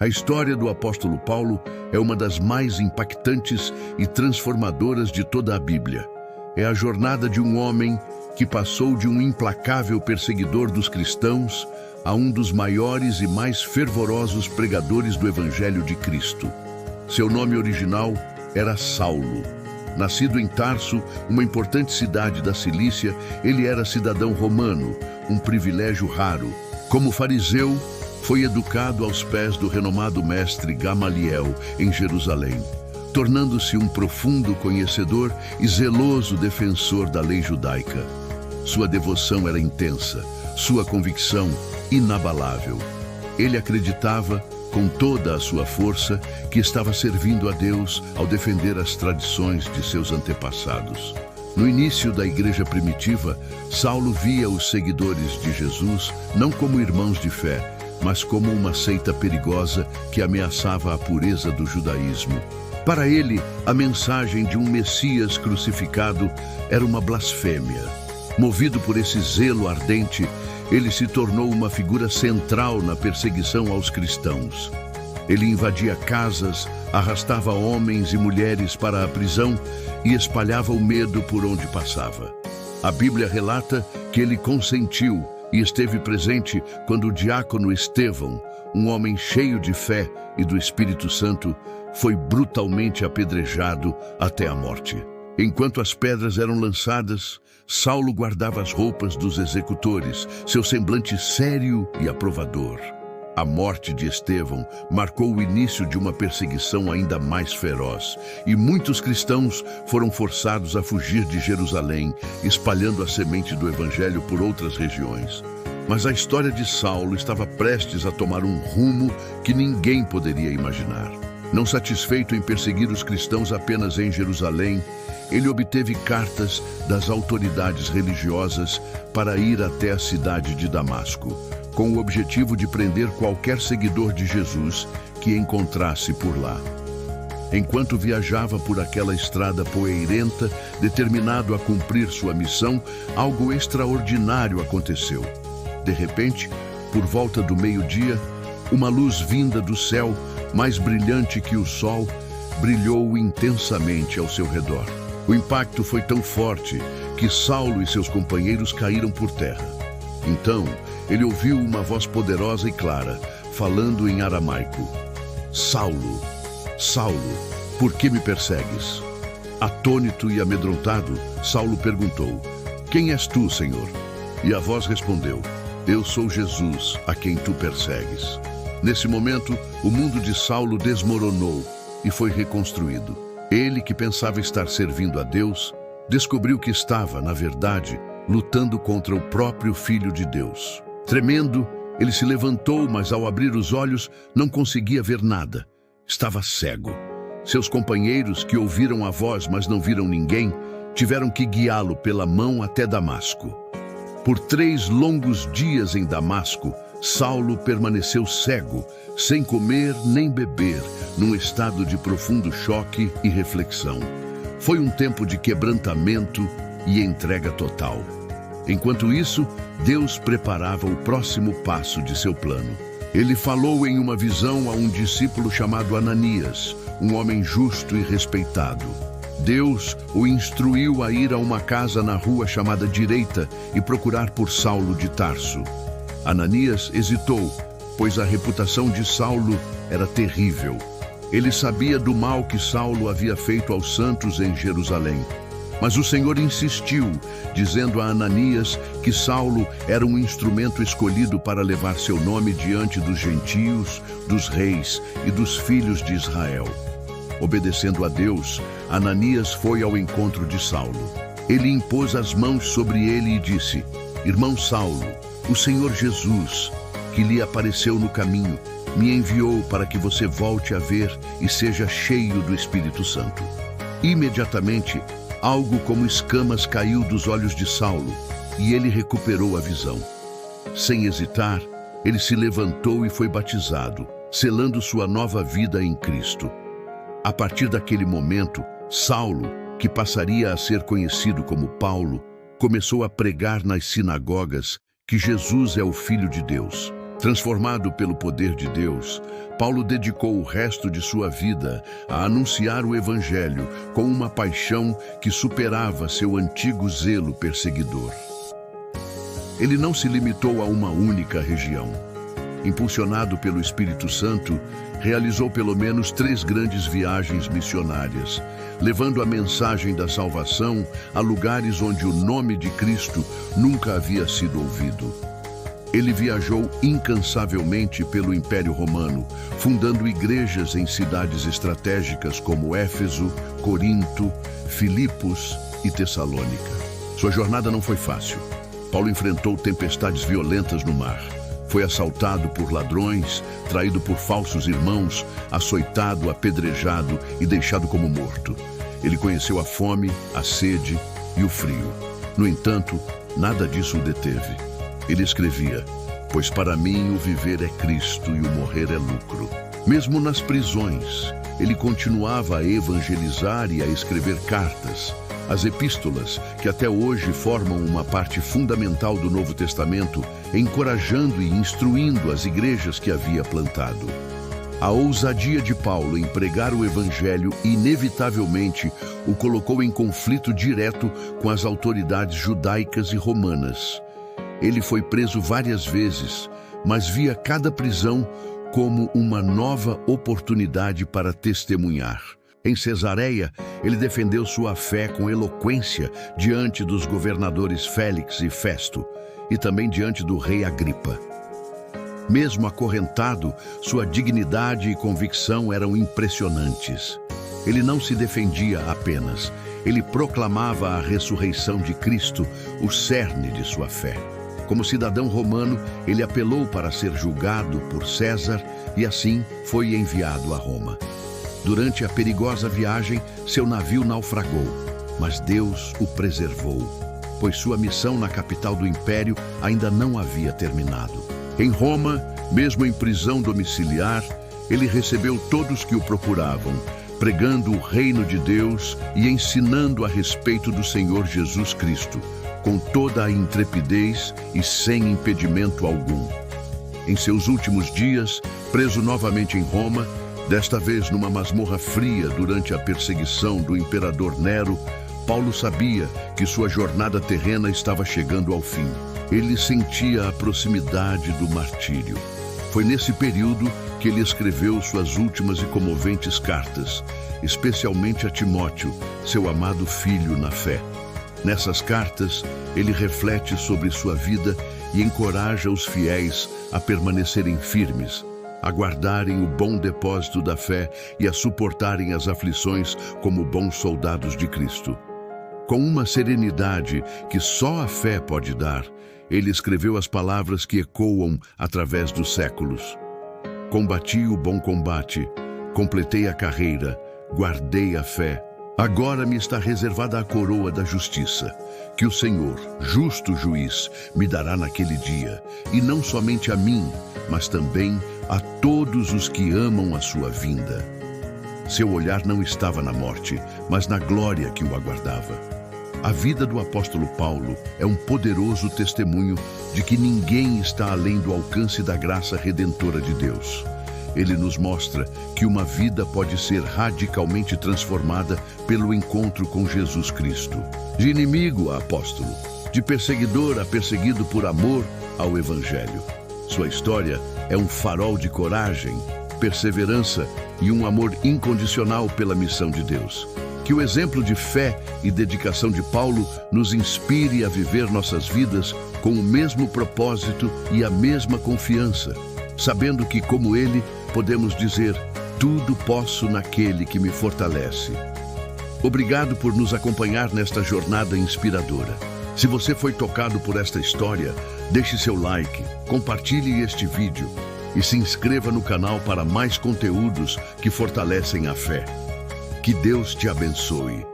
A história do apóstolo Paulo é uma das mais impactantes e transformadoras de toda a Bíblia. É a jornada de um homem que passou de um implacável perseguidor dos cristãos a um dos maiores e mais fervorosos pregadores do Evangelho de Cristo. Seu nome original era Saulo. Nascido em Tarso, uma importante cidade da Cilícia, ele era cidadão romano, um privilégio raro. Como fariseu, foi educado aos pés do renomado mestre Gamaliel em Jerusalém, tornando-se um profundo conhecedor e zeloso defensor da lei judaica. Sua devoção era intensa, sua convicção inabalável. Ele acreditava, com toda a sua força, que estava servindo a Deus ao defender as tradições de seus antepassados. No início da igreja primitiva, Saulo via os seguidores de Jesus não como irmãos de fé, mas como uma seita perigosa que ameaçava a pureza do judaísmo. Para ele, a mensagem de um Messias crucificado era uma blasfêmia. Movido por esse zelo ardente, ele se tornou uma figura central na perseguição aos cristãos. Ele invadia casas, arrastava homens e mulheres para a prisão e espalhava o medo por onde passava. A Bíblia relata que ele consentiu e esteve presente quando o diácono Estevão, um homem cheio de fé e do Espírito Santo, foi brutalmente apedrejado até a morte. Enquanto as pedras eram lançadas, Saulo guardava as roupas dos executores, seu semblante sério e aprovador. A morte de Estevão marcou o início de uma perseguição ainda mais feroz, e muitos cristãos foram forçados a fugir de Jerusalém, espalhando a semente do Evangelho por outras regiões. Mas a história de Saulo estava prestes a tomar um rumo que ninguém poderia imaginar. Não satisfeito em perseguir os cristãos apenas em Jerusalém, ele obteve cartas das autoridades religiosas para ir até a cidade de Damasco, com o objetivo de prender qualquer seguidor de Jesus que encontrasse por lá. Enquanto viajava por aquela estrada poeirenta, determinado a cumprir sua missão, algo extraordinário aconteceu. De repente, por volta do meio-dia, uma luz vinda do céu, mais brilhante que o sol, brilhou intensamente ao seu redor. O impacto foi tão forte que Saulo e seus companheiros caíram por terra. Então, ele ouviu uma voz poderosa e clara, falando em aramaico: Saulo, Saulo, por que me persegues? Atônito e amedrontado, Saulo perguntou: Quem és tu, Senhor? E a voz respondeu: Eu sou Jesus, a quem tu persegues. Nesse momento, o mundo de Saulo desmoronou e foi reconstruído. Ele, que pensava estar servindo a Deus, descobriu que estava, na verdade, lutando contra o próprio Filho de Deus. Tremendo, ele se levantou, mas ao abrir os olhos, não conseguia ver nada. Estava cego. Seus companheiros, que ouviram a voz, mas não viram ninguém, tiveram que guiá-lo pela mão até Damasco. Por 3 longos dias em Damasco, Saulo permaneceu cego, sem comer nem beber, num estado de profundo choque e reflexão. Foi um tempo de quebrantamento e entrega total. Enquanto isso, Deus preparava o próximo passo de seu plano. Ele falou em uma visão a um discípulo chamado Ananias, um homem justo e respeitado. Deus o instruiu a ir a uma casa na rua chamada Direita e procurar por Saulo de Tarso. Ananias hesitou, pois a reputação de Saulo era terrível. Ele sabia do mal que Saulo havia feito aos santos em Jerusalém. Mas o Senhor insistiu, dizendo a Ananias que Saulo era um instrumento escolhido para levar seu nome diante dos gentios, dos reis e dos filhos de Israel. Obedecendo a Deus, Ananias foi ao encontro de Saulo. Ele impôs as mãos sobre ele e disse: Irmão Saulo, o Senhor Jesus, que lhe apareceu no caminho, me enviou para que você volte a ver e seja cheio do Espírito Santo. Imediatamente, algo como escamas caiu dos olhos de Saulo e ele recuperou a visão. Sem hesitar, ele se levantou e foi batizado, selando sua nova vida em Cristo. A partir daquele momento, Saulo, que passaria a ser conhecido como Paulo, começou a pregar nas sinagogas que Jesus é o Filho de Deus. Transformado pelo poder de Deus, Paulo dedicou o resto de sua vida a anunciar o Evangelho com uma paixão que superava seu antigo zelo perseguidor. Ele não se limitou a uma única região. Impulsionado pelo Espírito Santo, realizou pelo menos 3 grandes viagens missionárias, levando a mensagem da salvação a lugares onde o nome de Cristo nunca havia sido ouvido. Ele viajou incansavelmente pelo Império Romano, fundando igrejas em cidades estratégicas como Éfeso, Corinto, Filipos e Tessalônica. Sua jornada não foi fácil. Paulo enfrentou tempestades violentas no mar. Foi assaltado por ladrões, traído por falsos irmãos, açoitado, apedrejado e deixado como morto. Ele conheceu a fome, a sede e o frio. No entanto, nada disso o deteve. Ele escrevia: "Pois para mim o viver é Cristo e o morrer é lucro." Mesmo nas prisões, ele continuava a evangelizar e a escrever cartas. As epístolas, que até hoje formam uma parte fundamental do Novo Testamento, encorajando e instruindo as igrejas que havia plantado. A ousadia de Paulo em pregar o Evangelho inevitavelmente o colocou em conflito direto com as autoridades judaicas e romanas. Ele foi preso várias vezes, mas via cada prisão como uma nova oportunidade para testemunhar. Em Cesareia, ele defendeu sua fé com eloquência diante dos governadores Félix e Festo, e também diante do rei Agripa. Mesmo acorrentado, sua dignidade e convicção eram impressionantes. Ele não se defendia apenas, ele proclamava a ressurreição de Cristo, o cerne de sua fé. Como cidadão romano, ele apelou para ser julgado por César e assim foi enviado a Roma. Durante a perigosa viagem, seu navio naufragou, mas Deus o preservou, pois sua missão na capital do império ainda não havia terminado. Em Roma, mesmo em prisão domiciliar, ele recebeu todos que o procuravam, pregando o reino de Deus e ensinando a respeito do Senhor Jesus Cristo, com toda a intrepidez e sem impedimento algum. Em seus últimos dias, preso novamente em Roma, desta vez numa masmorra fria durante a perseguição do imperador Nero, Paulo sabia que sua jornada terrena estava chegando ao fim. Ele sentia a proximidade do martírio. Foi nesse período que ele escreveu suas últimas e comoventes cartas, especialmente a Timóteo, seu amado filho na fé. Nessas cartas, ele reflete sobre sua vida e encoraja os fiéis a permanecerem firmes, a guardarem o bom depósito da fé e a suportarem as aflições como bons soldados de Cristo. Com uma serenidade que só a fé pode dar, ele escreveu as palavras que ecoam através dos séculos. Combati o bom combate, completei a carreira, guardei a fé. Agora me está reservada a coroa da justiça, que o Senhor, justo juiz, me dará naquele dia, e não somente a mim, mas também a todos os que amam a sua vinda. Seu olhar não estava na morte, mas na glória que o aguardava. A vida do apóstolo Paulo é um poderoso testemunho de que ninguém está além do alcance da graça redentora de Deus. Ele nos mostra que uma vida pode ser radicalmente transformada pelo encontro com Jesus Cristo. De inimigo a apóstolo, de perseguidor a perseguido por amor ao Evangelho. Sua história é um farol de coragem, perseverança e um amor incondicional pela missão de Deus. Que o exemplo de fé e dedicação de Paulo nos inspire a viver nossas vidas com o mesmo propósito e a mesma confiança, sabendo que, como ele, podemos dizer: tudo posso naquele que me fortalece. Obrigado por nos acompanhar nesta jornada inspiradora. Se você foi tocado por esta história, deixe seu like, compartilhe este vídeo e se inscreva no canal para mais conteúdos que fortalecem a fé. Que Deus te abençoe.